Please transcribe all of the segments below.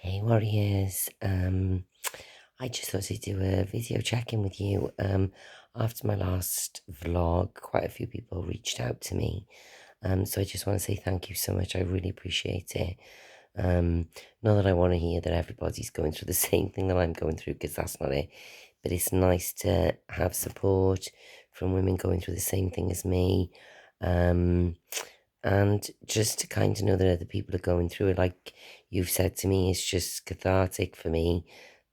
Hey warriors, I just thought I'd do a video check-in with you. After my last vlog, quite a few people reached out to me. So I just want to say thank you so much. I really appreciate it. Not that I want to hear that everybody's going through the same thing that I'm going through, because that's not it. But it's nice to have support from women going through the same thing as me. And just to kind of know that other people are going through it, like you've said to me, it's just cathartic for me.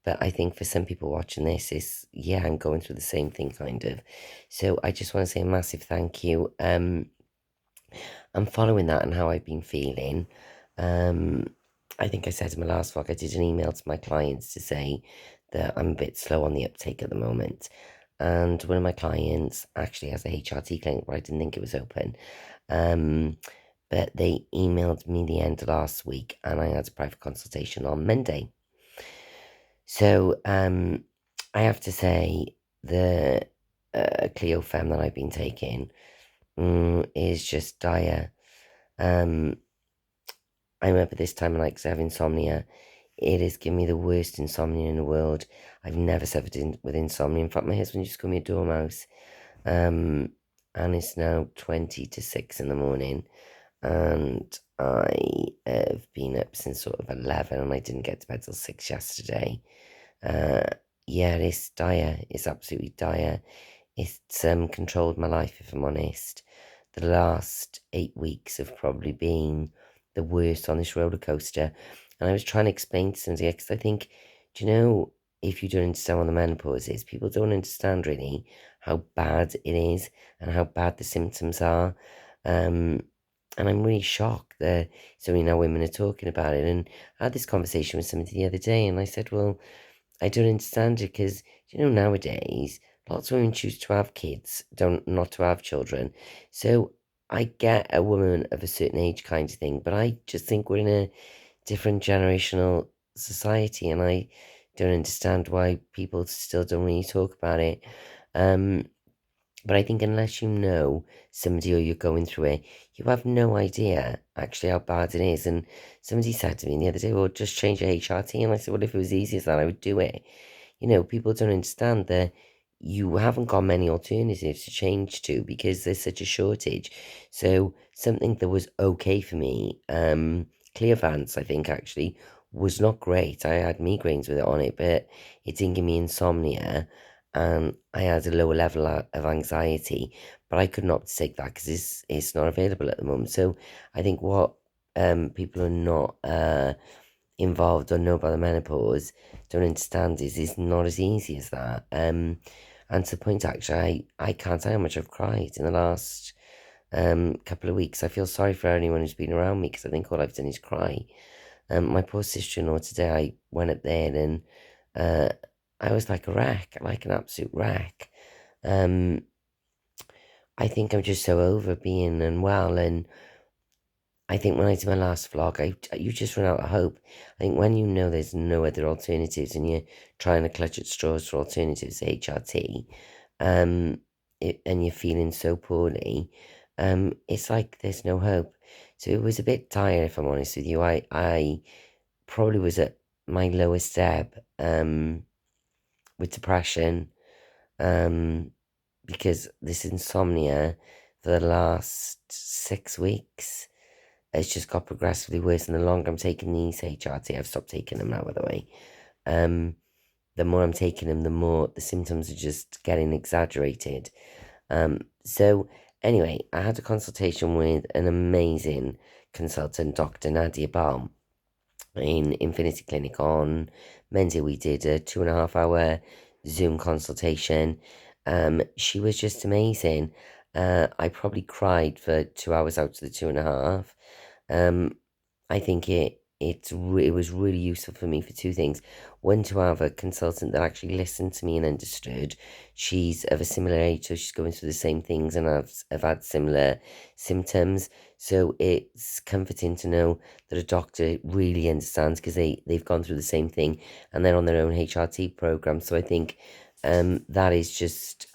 But I think for some people watching this, yeah, I'm going through the same thing kind of. So I just want to say a massive thank you. I'm following that and how I've been feeling. Um, I think I said in my last vlog, I did an email to my clients to say that I'm a bit slow on the uptake at the moment. And one of my clients actually has a HRT clinic, but I didn't think it was open. But they emailed me the end of last week and I had a private consultation on Monday. So I have to say the Cleofem that I've been taking is just dire. I'm up at this time of night because I have insomnia. It has given me the worst insomnia in the world. I've never suffered with insomnia. In fact, my husband just called me a dormouse. And it's now 20 to 6 in the morning. And I have been up since sort of 11 and I didn't get to bed till 6 yesterday. Yeah, it's dire. It's absolutely dire. It's controlled my life, if I'm honest. The last 8 weeks have probably been the worst on this roller coaster. And I was trying to explain to somebody, because I think, do you know, if you don't understand what the menopause is, people don't understand really how bad it is and how bad the symptoms are. And I'm really shocked that so many now women are talking about it. And I had this conversation with somebody the other day, and I said, well, I don't understand it because, you know, nowadays, lots of women choose to have kids, don't not to have children. So I get a woman of a certain age kind of thing, but I just think we're in a different generational society, and I don't understand why people still don't really talk about it. But I think unless you know somebody or you're going through it, you have no idea actually how bad it is. And somebody said to me the other day, well, just change your HRT. And I said, well, if it was easy as that, I would do it. You know, people don't understand that you haven't got many alternatives to change to because there's such a shortage. So something that was okay for me, Clearvance, I think actually, was not great. I had migraines with it on it, but it didn't give me insomnia. I had a lower level of anxiety, but I could not take that because it's not available at the moment. So I think what people are not involved or know about the menopause don't understand is it's not as easy as that. And to the point, actually, I can't tell how much I've cried in the last couple of weeks. I feel sorry for anyone who's been around me because I think all I've done is cry. My poor sister-in-law today, I went up there and uh, I was like a wreck, like an absolute wreck. I think I'm just so over being unwell, and I think when I did my last vlog, you just run out of hope. I think when you know there's no other alternatives and you're trying to clutch at straws for alternatives to HRT, and you're feeling so poorly, it's like there's no hope. So it was a bit dire, if I'm honest with you. I probably was at my lowest ebb with depression, because this insomnia for the last 6 weeks has just got progressively worse. And the longer I'm taking these HRT, I've stopped taking them now, by the way. The more I'm taking them, the more the symptoms are just getting exaggerated. So anyway, I had a consultation with an amazing consultant, Dr. Nadia Balm, in Infinity Clinic on Monday. We did a 2.5 hour Zoom consultation. She was just amazing. I probably cried for 2 hours out of the 2.5. I think it was really useful for me for two things. One, to have a consultant that actually listened to me and understood. She's of a similar age, so she's going through the same things, and I've had similar symptoms. So it's comforting to know that a doctor really understands, because they've gone through the same thing and they're on their own HRT program. So I think that is just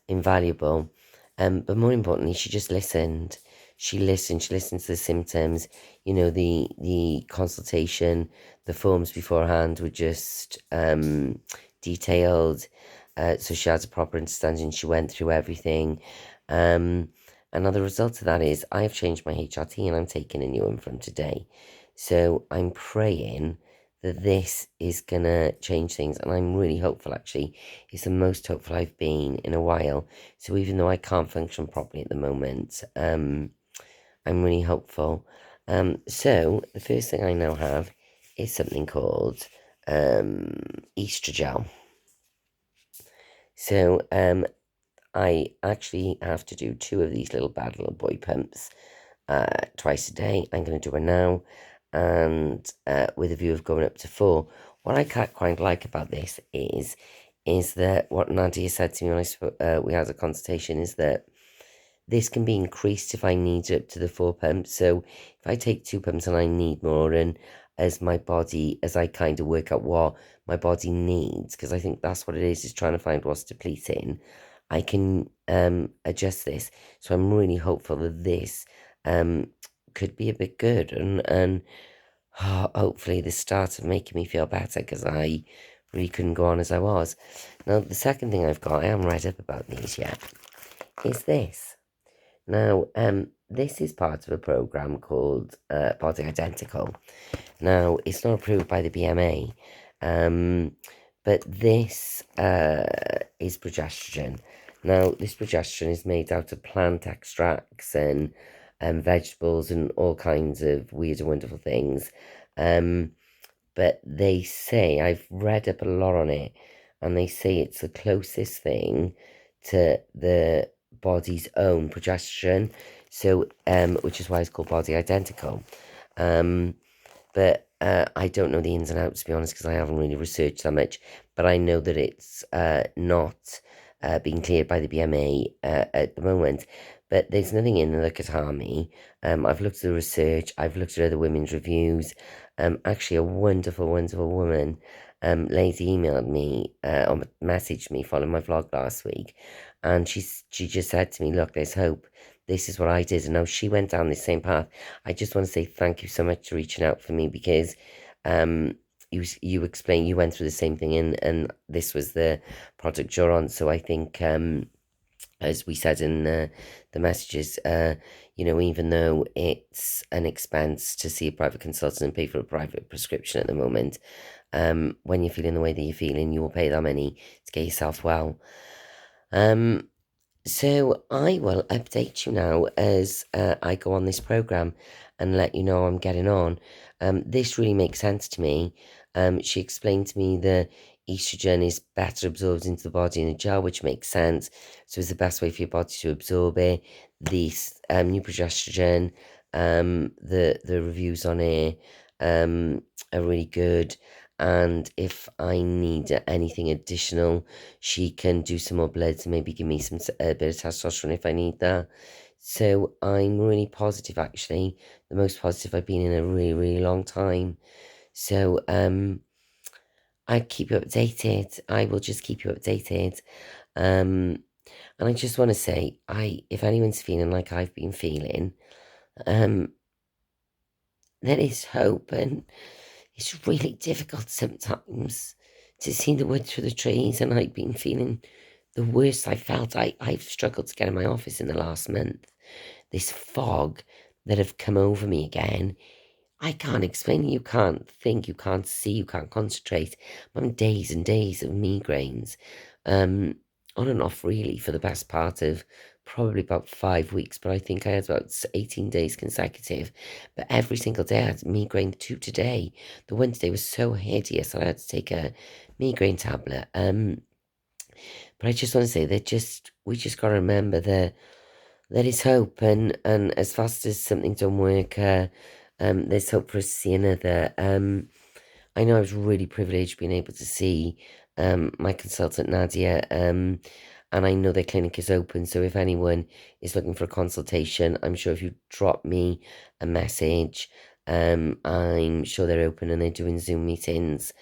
invaluable. But more importantly, she just listened. she listened to the symptoms, you know, the consultation, the forms beforehand were just detailed, so she has a proper understanding. She went through everything, and now the result of that is I have changed my HRT and I'm taking a new one from today. So I'm praying that this is gonna change things, and I'm really hopeful. Actually, it's the most hopeful I've been in a while. So even though I can't function properly at the moment, I'm really hopeful. So the first thing I now have is something called estrogen. So I actually have to do 2 of these little bad little boy pumps twice a day. I'm going to do one now, and with a view of going up to 4. What I quite like about this is that what Nadia said to me when we had a consultation is that this can be increased if I need it up to the 4 pumps. So if I take 2 pumps and I need more, and as I kind of work out what my body needs, because I think that's what it is trying to find what's depleting, I can adjust this. So I'm really hopeful that this could be a bit good, and hopefully the start of making me feel better, because I really couldn't go on as I was. Now, the second thing I've got, I haven't read up about these yet, is this. Now, this is part of a program called Body Identical. Now, it's not approved by the BMA, but this is progesterone. Now, this progesterone is made out of plant extracts and vegetables and all kinds of weird and wonderful things. But they say, I've read up a lot on it, and they say it's the closest thing to the body's own progesterone, so which is why it's called Body Identical. But I don't know the ins and outs, to be honest, because I haven't really researched that much. But I know that it's not being cleared by the BMA at the moment. But there's nothing in there that could harm me. I've looked at the research. I've looked at other women's reviews. Actually, a wonderful, wonderful woman, lady, emailed me or messaged me following my vlog last week, and she just said to me, "Look, there's hope. This is what I did," and now she went down the same path. I just want to say thank you so much for reaching out for me, because you explained you went through the same thing, and this was the product you're on. So I think as we said in the messages, you know, even though it's an expense to see a private consultant and pay for a private prescription at the moment, when you're feeling the way that you're feeling, you will pay that money to get yourself well. So I will update you now as I go on this program and let you know I'm getting on. This really makes sense to me. She explained to me the estrogen is better absorbed into the body in a gel, which makes sense. So it's the best way for your body to absorb it. This new progesterone, the reviews on it are really good. And if I need anything additional, she can do some more bloods and maybe give me a bit of testosterone if I need that. So I'm really positive, actually, the most positive I've been in a really, really long time. So I keep you updated. I will just keep you updated. And I just want to say, if anyone's feeling like I've been feeling, there is hope, and it's really difficult sometimes to see the wood through the trees, and I've been feeling the worst I felt. I've struggled to get in my office in the last month. This fog that have come over me again, I can't explain it. You can't think, you can't see, you can't concentrate. I'm on days and days of migraines, on and off really for the best part of probably about 5 weeks, but I think I had about 18 days consecutive. But every single day I had migraine to today. The one today was so hideous that I had to take a migraine tablet. But I just want to say that we just got to remember that there is hope, and as fast as something don't work, there's hope for us to see another. I know I was really privileged being able to see my consultant Nadia, and I know their clinic is open. So if anyone is looking for a consultation, I'm sure if you drop me a message, I'm sure they're open and they're doing Zoom meetings.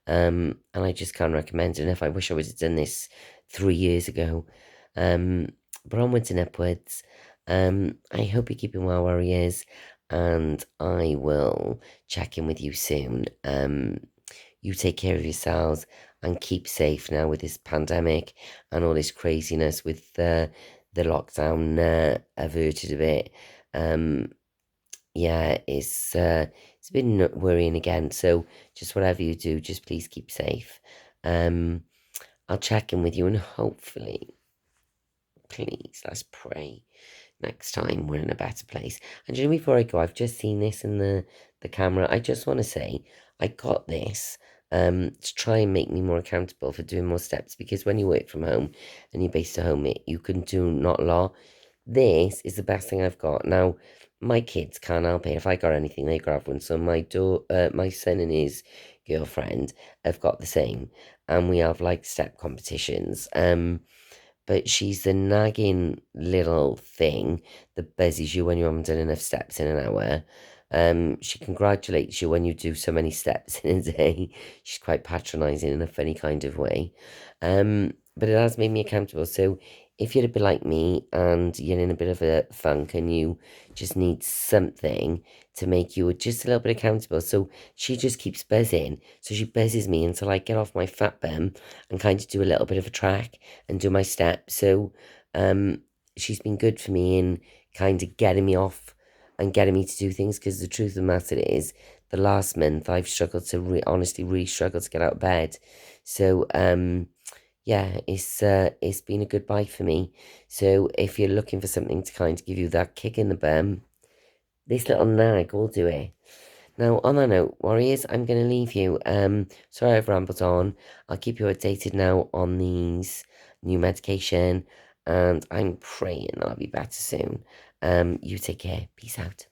And I just can't recommend it enough. I wish I would have done this 3 years ago. But onwards and upwards. I hope you're keeping well, warriors, and I will check in with you soon. You take care of yourselves and keep safe now with this pandemic and all this craziness with the lockdown averted a bit. Um, yeah, it's been worrying again. So just whatever you do, just please keep safe. Um, I'll check in with you and hopefully, please, let's pray next time we're in a better place. And you know, before I go, I've just seen this in the camera. I just want to say I got this to try and make me more accountable for doing more steps, because when you work from home and you're based at home, you can do not a lot. This is the best thing I've got. Now, my kids can't help it. If I got anything, they grab one. So my son and his girlfriend have got the same, and we have like step competitions. But she's the nagging little thing that buzzes you when you haven't done enough steps in an hour. She congratulates you when you do so many steps in a day. She's quite patronising in a funny kind of way. But it has made me accountable. So if you're a bit like me and you're in a bit of a funk and you just need something to make you just a little bit accountable. So she just keeps buzzing. So she buzzes me until I get off my fat bum and kind of do a little bit of a track and do my steps. So she's been good for me in kind of getting me off and getting me to do things, because the truth of the matter is the last month I've struggled to honestly really struggled to get out of bed. So yeah, it's been a good bite for me. So if you're looking for something to kind of give you that kick in the bum, this little nag will do it. Now, on that note, warriors, I'm going to leave you. Sorry I've rambled on. I'll keep you updated now on these new medication, and I'm praying I'll be better soon. You take care. Peace out.